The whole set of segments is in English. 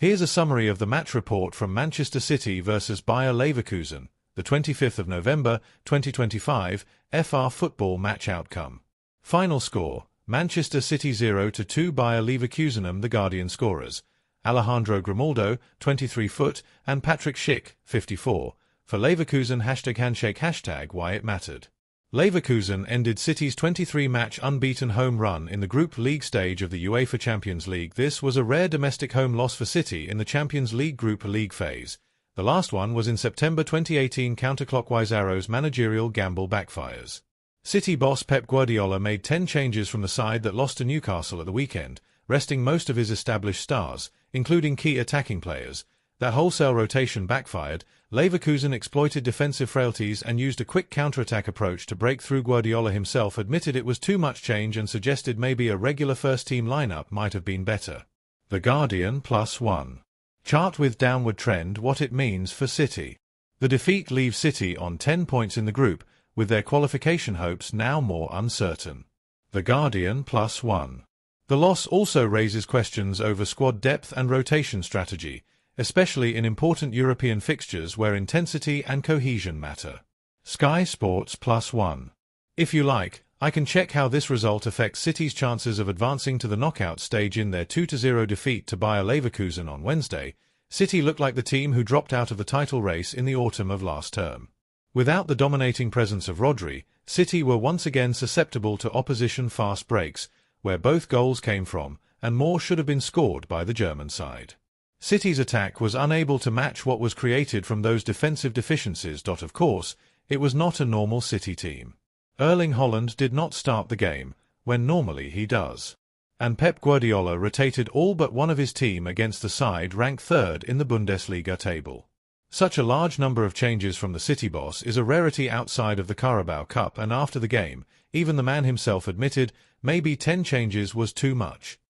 Here's a summary of the match report from Manchester City vs Bayer Leverkusen, the 25th of November, 2025, FR Football match outcome. Final score, Manchester City 0-2 Bayer Leverkusen. The Guardian scorers, Alejandro Grimaldo, 23 foot, and Patrick Schick, 54, for Leverkusen #handshake #why it mattered. Leverkusen ended City's 23-match unbeaten home run in the Group League stage of the UEFA Champions League. This was a rare domestic home loss for City in the Champions League Group League phase. The last one was in September 2018. Counterclockwise arrows. Managerial gamble backfires. City boss Pep Guardiola made 10 changes from the side that lost to Newcastle at the weekend, resting most of his established stars, including key attacking players. That wholesale rotation backfired. Leverkusen exploited defensive frailties and used a quick counterattack approach to break through. Guardiola himself admitted it was too much change and suggested maybe a regular first-team lineup might have been better. The Guardian +1. Chart with downward trend. What it means for City. The defeat leaves City on 10 points in the group, with their qualification hopes now more uncertain. The Guardian +1. The loss also raises questions over squad depth and rotation strategy, especially in important European fixtures where intensity and cohesion matter. Sky Sports +1. If you like, I can check how this result affects City's chances of advancing to the knockout stage. In their 2-0 defeat to Bayer Leverkusen on Wednesday, City looked like the team who dropped out of the title race in the autumn of last term. Without the dominating presence of Rodri, City were once again susceptible to opposition fast breaks, where both goals came from, and more should have been scored by the German side. City's attack was unable to match what was created from those defensive deficiencies. Of course, it was not a normal City team. Erling Haaland did not start the game, when normally he does. And Pep Guardiola rotated all but one of his team against the side ranked third in the Bundesliga table. Such a large number of changes from the City boss is a rarity outside of the Carabao Cup, and after the game, even the man himself admitted maybe 10 changes was too much.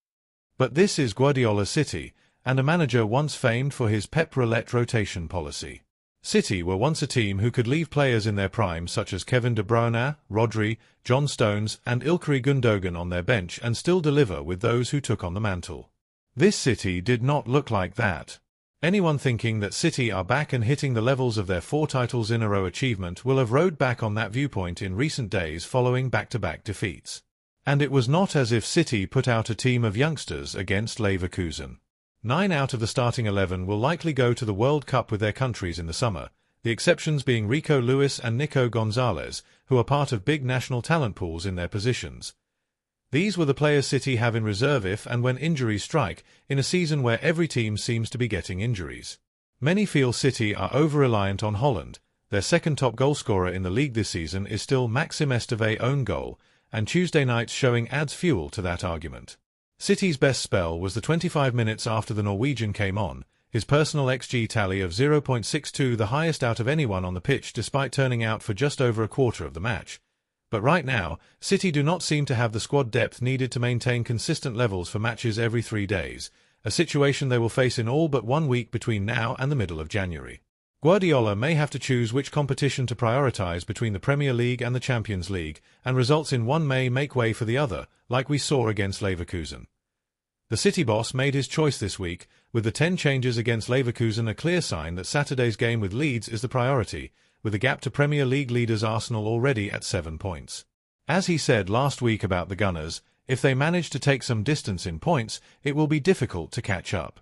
But this is Guardiola's City, and a manager once famed for his Pep roulette rotation policy. City were once a team who could leave players in their prime such as Kevin De Bruyne, Rodri, John Stones and Ilkay Gundogan on their bench and still deliver with those who took on the mantle. This City did not look like that. Anyone thinking that City are back and hitting the levels of their 4 titles in a row achievement will have rode back on that viewpoint in recent days following back-to-back defeats. And it was not as if City put out a team of youngsters against Leverkusen. 9 out of the starting 11 will likely go to the World Cup with their countries in the summer, the exceptions being Rico Lewis and Nico Gonzalez, who are part of big national talent pools in their positions. These were the players City have in reserve if and when injuries strike, in a season where every team seems to be getting injuries. Many feel City are over-reliant on Haaland. Their second top goalscorer in the league this season is still Maxim Esteve's own goal, and Tuesday night's showing adds fuel to that argument. City's best spell was the 25 minutes after the Norwegian came on, his personal XG tally of 0.62, the highest out of anyone on the pitch despite turning out for just over a quarter of the match. But right now, City do not seem to have the squad depth needed to maintain consistent levels for matches every 3 days, a situation they will face in all but 1 week between now and the middle of January. Guardiola may have to choose which competition to prioritize between the Premier League and the Champions League, and results in one may make way for the other, like we saw against Leverkusen. The City boss made his choice this week, with the 10 changes against Leverkusen a clear sign that Saturday's game with Leeds is the priority, with the gap to Premier League leaders Arsenal already at 7 points. As he said last week about the Gunners, if they manage to take some distance in points, it will be difficult to catch up.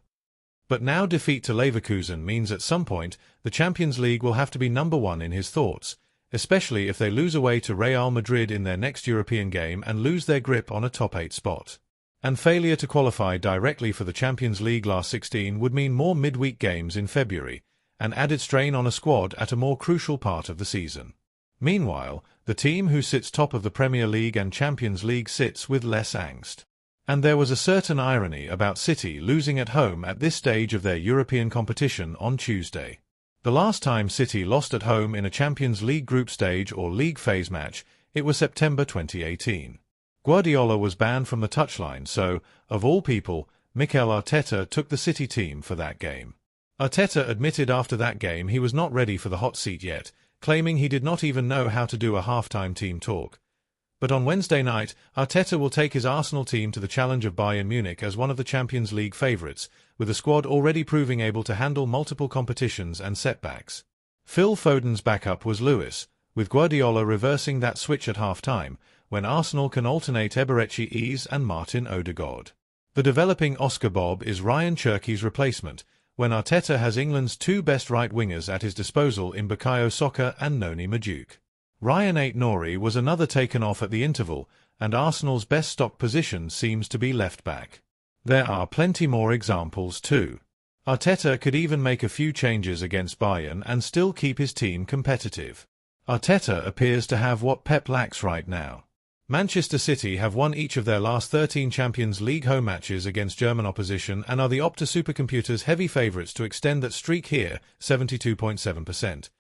But now defeat to Leverkusen means at some point the Champions League will have to be number 1 in his thoughts, especially if they lose away to Real Madrid in their next European game and lose their grip on a top 8 spot. And failure to qualify directly for the Champions League last 16 would mean more midweek games in February, and added strain on a squad at a more crucial part of the season. Meanwhile, the team who sits top of the Premier League and Champions League sits with less angst. And there was a certain irony about City losing at home at this stage of their European competition on Tuesday. The last time City lost at home in a Champions League group stage or league phase match, it was September 2018. Guardiola was banned from the touchline, so, of all people, Mikel Arteta took the City team for that game. Arteta admitted after that game he was not ready for the hot seat yet, claiming he did not even know how to do a halftime team talk. But on Wednesday night, Arteta will take his Arsenal team to the challenge of Bayern Munich as one of the Champions League favourites, with the squad already proving able to handle multiple competitions and setbacks. Phil Foden's backup was Lewis, with Guardiola reversing that switch at half-time, when Arsenal can alternate Eberechi and Martin Odegaard. The developing Oscar Bob is Ryan Cherki's replacement, when Arteta has England's two best right wingers at his disposal in Bukayo Saka and Noni Madueke. Ryan Ait-Nouri was another taken off at the interval, and Arsenal's best stock position seems to be left-back. There are plenty more examples too. Arteta could even make a few changes against Bayern and still keep his team competitive. Arteta appears to have what Pep lacks right now. Manchester City have won each of their last 13 Champions League home matches against German opposition and are the Opta supercomputer's heavy favourites to extend that streak here, 72.7%.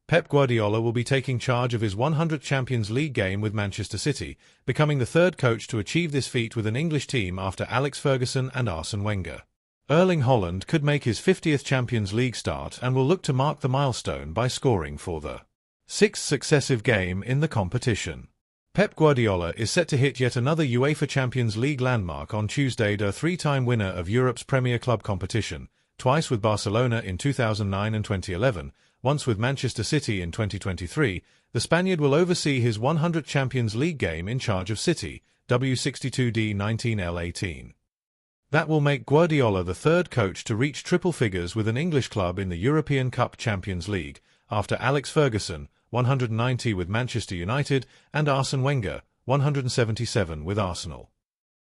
Pep Guardiola will be taking charge of his 100th Champions League game with Manchester City, becoming the third coach to achieve this feat with an English team after Alex Ferguson and Arsene Wenger. Erling Haaland could make his 50th Champions League start and will look to mark the milestone by scoring for the sixth successive game in the competition. Pep Guardiola is set to hit yet another UEFA Champions League landmark on Tuesday. The three-time winner of Europe's Premier Club competition, twice with Barcelona in 2009 and 2011, once with Manchester City in 2023, the Spaniard will oversee his 100th Champions League game in charge of City, W62D19L18. That will make Guardiola the third coach to reach triple figures with an English club in the European Cup Champions League, after Alex Ferguson, 190 with Manchester United, and Arsene Wenger, 177 with Arsenal.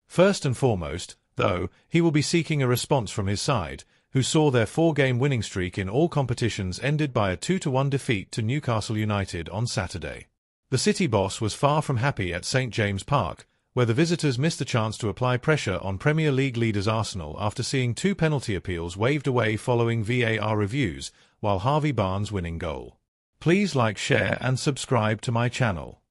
First and foremost, though, he will be seeking a response from his side, who saw their four-game winning streak in all competitions ended by a 2-1 defeat to Newcastle United on Saturday. The City boss was far from happy at St James Park, where the visitors missed the chance to apply pressure on Premier League leaders Arsenal after seeing two penalty appeals waved away following VAR reviews, while Harvey Barnes' winning goal. Please like, share and subscribe to my channel.